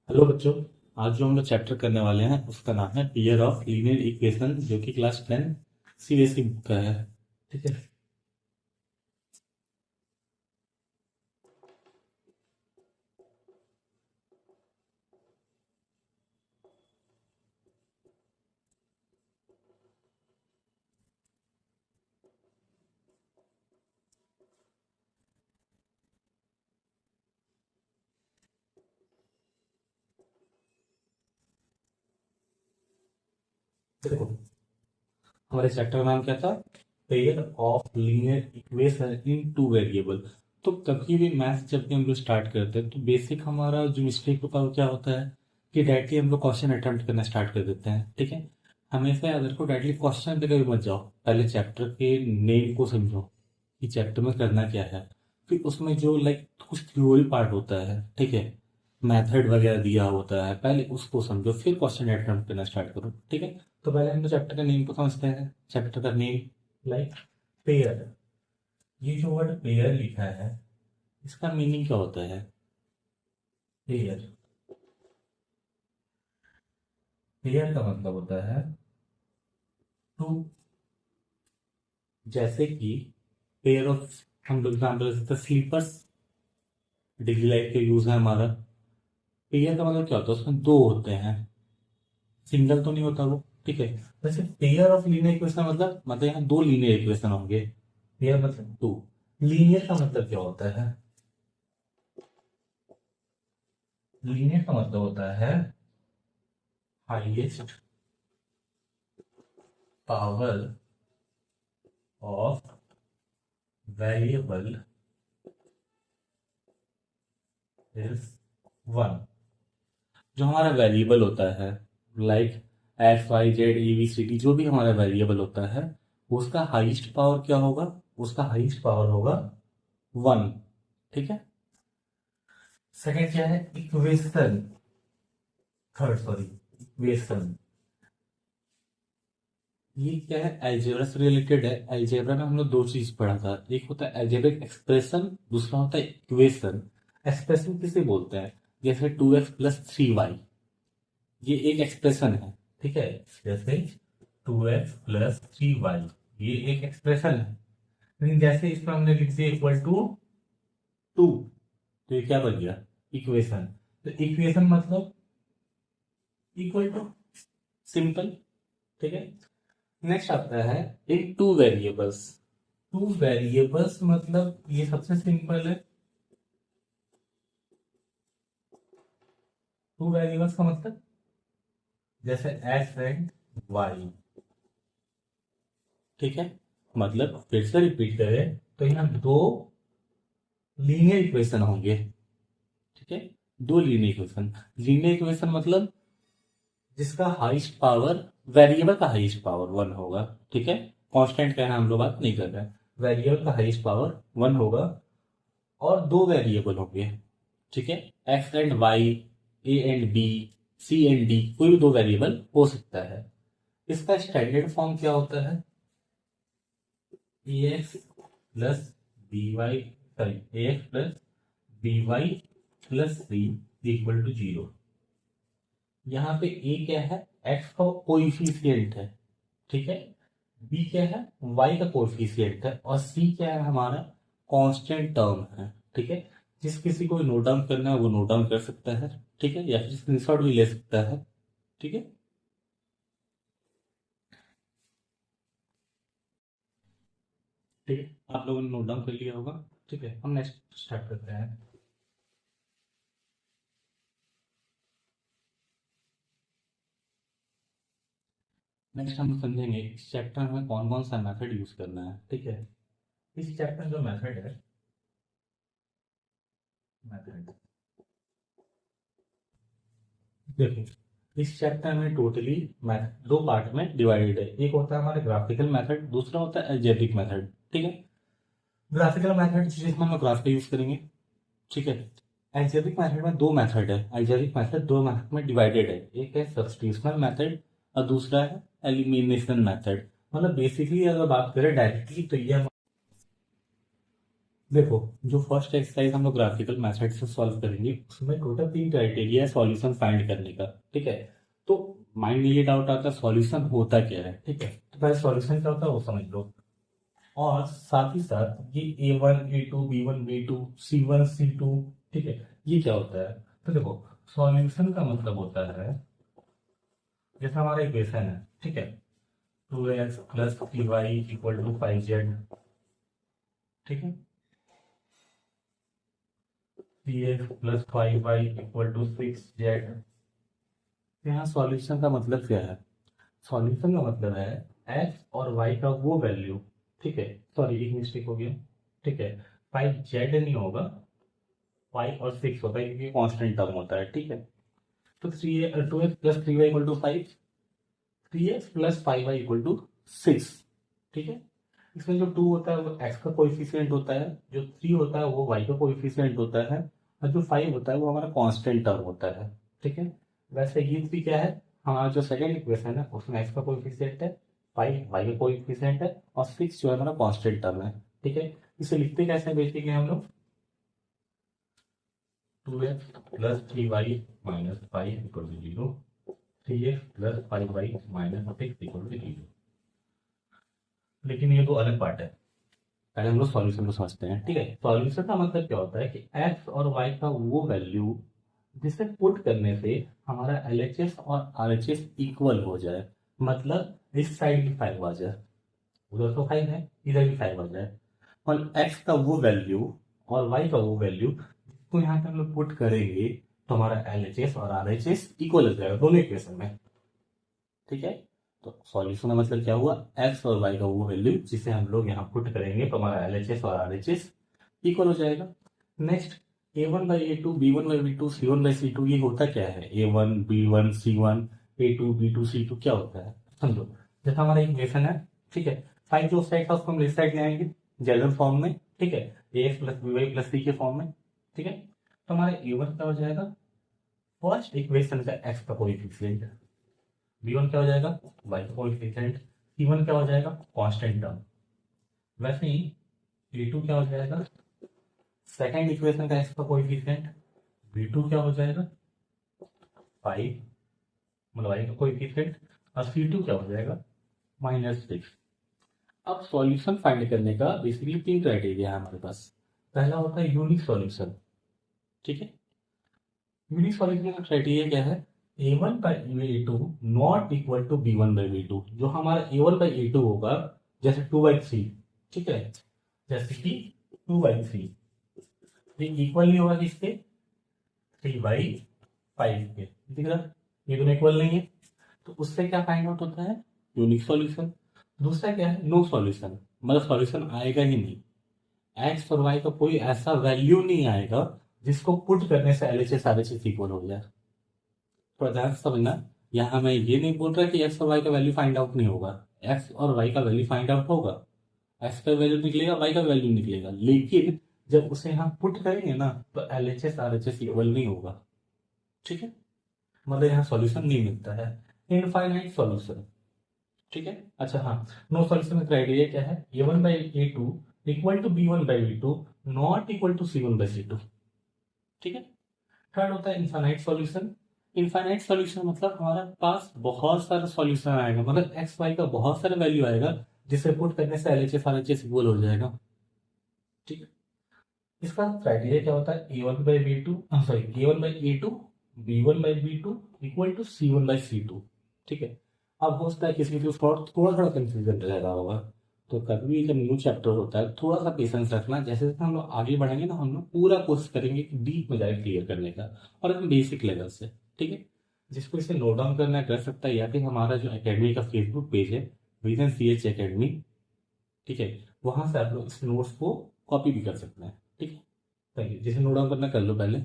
Hello बच्चों। आज जो हम लोग चैप्टर करने वाले हैं उसका नाम है पेयर ऑफ लीनियर इक्वेशन, जो कि क्लास 10 सीबीएसई बुक का है। ठीक है। देखो, हमारे चैप्टर का नाम क्या था? Pair of linear equation in two variable. तो कभी भी मैथ्स जब भी हम लोग स्टार्ट करते हैं तो बेसिक हमारा जो मिस्टेक होता है वो क्या होता है कि डायरेक्टली हम लोग क्वेश्चन अटेम्प्ट करना स्टार्ट कर देते हैं। ठीक है। हमेशा याद रखो, डायरेक्टली क्वेश्चन पे कभी मत जाओ। पहले चैप्टर के नेम को समझो कि चैप्टर में करना क्या है। फिर उसमें जो कुछ थ्योरी पार्ट होता है, ठीक है, मेथड वगैरह दिया होता है, पहले उसको समझो फिर क्वेश्चन अटेम्प्ट करना स्टार्ट करो। ठीक है। तो पहले हम लोग चैप्टर का नेम को समझते हैं। चैप्टर का नेम पेयर। ये जो वर्ड पेयर लिखा है इसका मीनिंग क्या होता है? पेयर। पेयर का मतलब होता है टू। जैसे कि पेयर ऑफ, हम लोग एग्जाम्पल दे सकते हैं स्लीपर्स। डेली लाइफ के यूज है हमारा। पेयर का मतलब क्या होता है? उसमें दो होते हैं, सिंगल तो नहीं होता वो। ठीक है। वैसे पेयर ऑफ लीनियर इक्वेशन मतलब यहाँ दो लीनियर इक्वेशन होंगे। पेयर मतलब टू। लीनियर का मतलब क्या होता है? लीनियर का मतलब होता है highest power of variable is one. जो हमारा वेरिएबल होता है, like F Y Z A B C D, जो भी हमारा वेरिएबल होता है उसका हाईएस्ट पावर क्या होगा? उसका हाईएस्ट पावर होगा वन। ठीक है। सेकंड क्या है? इक्वेशन। Third, sorry, equation. ये क्या है? अलजेब्रा से रिलेटेड है। अलजेब्रा में हम लोग दो चीज पढ़ा था, एक होता है अलजेब्रिक एक्सप्रेशन, दूसरा होता है इक्वेशन। एक्सप्रेशन किसे बोलते हैं? जैसे 2x + 3y, ये एक एक्सप्रेशन है। ठीक है। जैसे 2x + 3y, ये एक एक्सप्रेशन है। लेकिन जैसे इसमें हमने लिख दिया =2, तो ये क्या बन गया? इक्वेशन। तो इक्वेशन मतलब इक्वल टू, सिंपल। ठीक है। नेक्स्ट आता है इन टू वेरिएबल्स। टू वेरिएबल्स मतलब ये सबसे सिंपल है। टू वेरिएबल्स का मतलब जैसे एक्स एंड वाई। ठीक है। मतलब फिर से रिपीट करें तो यहाँ दो लीनियर इक्वेशन होंगे। ठीक है। दो लीनियर इक्वेशन। लीनियर इक्वेशन मतलब जिसका हाईएस्ट पावर, वेरिएबल का हाईएस्ट पावर वन होगा। ठीक है। कांस्टेंट का है, हम लोग बात नहीं कर रहे हैं। वेरिएबल का हाईएस्ट पावर वन होगा और दो वेरिएबल होंगे। ठीक है। X and Y, A and B, C and D, कोई भी दो वेरिएबल हो सकता है। इसका स्टैंडर्ड फॉर्म क्या होता है? A X plus B Y, sorry, A X plus B Y plus C equal to zero. यहाँ पे ए क्या है? एक्स का कोइफिशिएंट है। ठीक है। बी क्या है? वाई का कोएफिशिएंट है। और सी क्या है? हमारा कांस्टेंट टर्म है। ठीक है। जिस किसी को नोट डाउन करना है वो नोट डाउन कर सकता है। ठीक है। या फिर स्क्रीनशॉट भी ले सकता है। ठीक है। ठीक है, आप लोगों ने नोट डाउन कर लिया होगा। ठीक है, हम नेक्स्ट स्टार्ट करते हैं। नेक्स्ट हम समझेंगे इस चैप्टर में कौन कौन सा मेथड यूज करना है। ठीक है। इस चैप्टर में जो मेथड है, मेथड, देखो, इस चैप्टर में टोटली मैथ दो पार्ट में डिवाइडेड है। एक होता है हमारा ग्राफिकल मेथड, दूसरा होता है अलजेब्रिक मेथड। ठीक है। ग्राफिकल मेथड जिसमें हम ग्राफ का यूज करेंगे। ठीक है। अलजेब्रिक मेथड में दो मेथड है। अलजेब्रिक मेथड दो मेथड में डिवाइडेड है। एक है सब्स्टिट्यूशनल मेथड और दूसरा है एलिमिनेशन मेथड। मतलब बेसिकली अगर बात करें डायरेक्टली तो ये देखो, जो फर्स्ट एक्सरसाइज हम लोग ग्राफिकल मेथड से सॉल्व करेंगे उसमें टोटल 3 क्राइटेरिया है सॉल्यूशन फाइंड करने का। ठीक है, तो माइंड में ये डाउट आता है सॉल्यूशन होता क्या है। ठीक है, तो पहले सॉल्यूशन क्या होता है वो समझ लो, और साथ ही साथ ये A1 A2 B1 B2 C1 C2, ठीक है, ये क्या होता है। तो देखो, सॉल्यूशन का मतलब होता है जैसे हमारा इक्वेशन है, ठीक है, 2x plus 3y equal to 5z, ठीक है, 3x plus 5y equal to 6z। यहाँ सॉल्यूशन का मतलब क्या है, सॉल्यूशन का मतलब है x और y का वो वैल्यू, ठीक है, सॉरी एक मिस्टेक हो गया, ठीक है, 5z नहीं होगा, 5 और 6 होता है क्योंकि कांस्टेंट टर्म होता है। ठीक है, तो 2x plus 3y equal to 5, 3x plus 5y equal to 6, ठीक है। इसमें जो 2 होता है वो x का कोएफिशिएंट होता है, जो 3 होता है वो y का कोएफिशिएंट होता है, और जो 5 होता है वो हमारा कांस्टेंट टर्म होता है। ठीक है, वैसे ये भी क्या है, हमारा जो सेकंड इक्वेशन है उसमें x का कोएफिशिएंट है, 5 y का कोएफिशिएंट है, और 6 जो है हमारा कांस्टेंट टर्म है। ठीक है, इसे लिखते कैसे हैं बेसिकली हम लोग, 2x plus 3y minus 5 equal to 0, 3x plus 5y minus 6 equal to 0। लेकिन ये दो अलग पार्ट है, पहले हम लोग सॉल्यूशन को समझते हैं। ठीक है, सॉल्यूशन का मतलब क्या होता है कि x और y का वो वैल्यू जिसे पुट करने से हमारा LHS और RHS इक्वल हो जाए, मतलब इस साइड भी 5 आ जाए, उधर तो 5 है, इधर भी 5 आ जाए, और x का वो वैल्यू और y का वो वैल्यू जिसको यहाँ पे हम लोग पुट करेंगे तो हमारा LHS और RHS इक्वल हो जाएगा दोनों इक्वेशन में। ठीक है, तो सॉल्यूशन का मतलब क्या हुआ, एक्स और वाई का वो वैल्यू जिसे हम लोग यहाँ पुट करेंगे तो हमारा LHS और RHS इक्वल हो जाएगा। नेक्स्ट, A1/A2 B1/B2 C1/C2, ये होता क्या है, A1 B1 C1 A2 B2 C2 क्या होता है समझो। जैसा हमारा इक्वेशन है, ठीक है, 5 जो साइड था उसको हम लेफ्ट साइड ले आएंगे जनरल फॉर्म में, ठीक है, AX plus BY plus C के फॉर्म में। ठीक है, तो हमारा A1 क्या हो जाएगा, फर्स्ट इक्वेशन का एक्स का कोएफिशिएंट, B1 क्या हो जाएगा, y का कोएफिशिएंट, C1 क्या हो जाएगा, कांस्टेंट टर्म। वैसे ही B2 क्या हो जाएगा, सेकंड इक्वेशन का x का कोएफिशिएंट, B2 क्या हो जाएगा 5, मतलब y का कोएफिशिएंट, और C2 क्या हो जाएगा -6। अब सॉल्यूशन फाइंड करने का बेसिकली 3 क्राइटेरिया है हमारे पास। पहला होता है यूनिक सॉल्यूशन। ठीक है, यूनिक सॉल्यूशन का क्राइटेरिया क्या है, A1/A2 not equal to B1/B2। जो हमारा A1/A2 होगा जैसे 2/3, ठीक है, जैसे कि 2/3, ये इक्वल नहीं होगा किसके, 3/5 के, दिख रहा, ये दोनों इक्वल नहीं है, तो उससे क्या फाइंड आउट होता है, यूनिक सॉल्यूशन। दूसरा क्या है, नो सॉल्यूशन, मतलब सॉल्यूशन आएगा ही नहीं, एक्स और वाई का कोई ऐसा वैल्यू नहीं आएगा जिसको पुट करने से LHS RHS इक्वल हो जाए। थोड़ा ध्यान से समझना, यहाँ मैं ये नहीं बोल रहा कि एक्स और वाई का वैल्यू फाइंड आउट नहीं होगा, एक्स और वाई का वैल्यू फाइंड आउट होगा, एक्स का वैल्यू निकलेगा, वाई का वैल्यू निकलेगा, लेकिन जब उसे यहाँ पुट करेंगे ना तो LHS RHS इक्वल नहीं होगा। ठीक है, मतलब यहाँ सॉल्यूशन नहीं मिलता है, इनफाइनाइट सॉल्यूशन। ठीक है, अच्छा हाँ, नो सॉल्यूशन का क्राइटेरिया क्या है, A1/A2 equal to B1/B2 not equal to C1/C2। ठीक है, थर्ड होता है इनफाइनाइट सॉल्यूशन। इनफाइनाइट सॉल्यूशन मतलब हमारे पास बहुत सारा सॉल्यूशन आएगा, मतलब एक्स वाई का बहुत सारा वैल्यू आएगा जिसे पुट करने से LHS RHS इक्वल हो जाएगा। ठीक है, इसका क्राइटेरिया क्या होता है, A1/B2 sorry A1/A2 B1/B2 equal to C1/C2। ठीक है, अब हो सकता है किसी को थोड़ा थोड़ा थोड़ा कंफ्यूजन रह रहा होगा, तो कभी भी जब न्यू चैप्टर होता है थोड़ा सा पेशेंस रखना, जैसे जैसे हम लोग आगे बढ़ेंगे ना हम लोग पूरा कोशिश करेंगे कि डीप में जाए क्लियर करने का, और एकदम बेसिक लेवल से। ठीक है, जिसको इसे नोट डाउन करना है कर सकता है, या फिर हमारा जो एकेडमी का फेसबुक पेज है विजन CH एकेडमी, ठीक है, वहां से आप लोग इस नोट्स को कॉपी भी कर सकते हैं। ठीक है, थैंक यू, जिसे नोट डाउन करना कर लो पहले।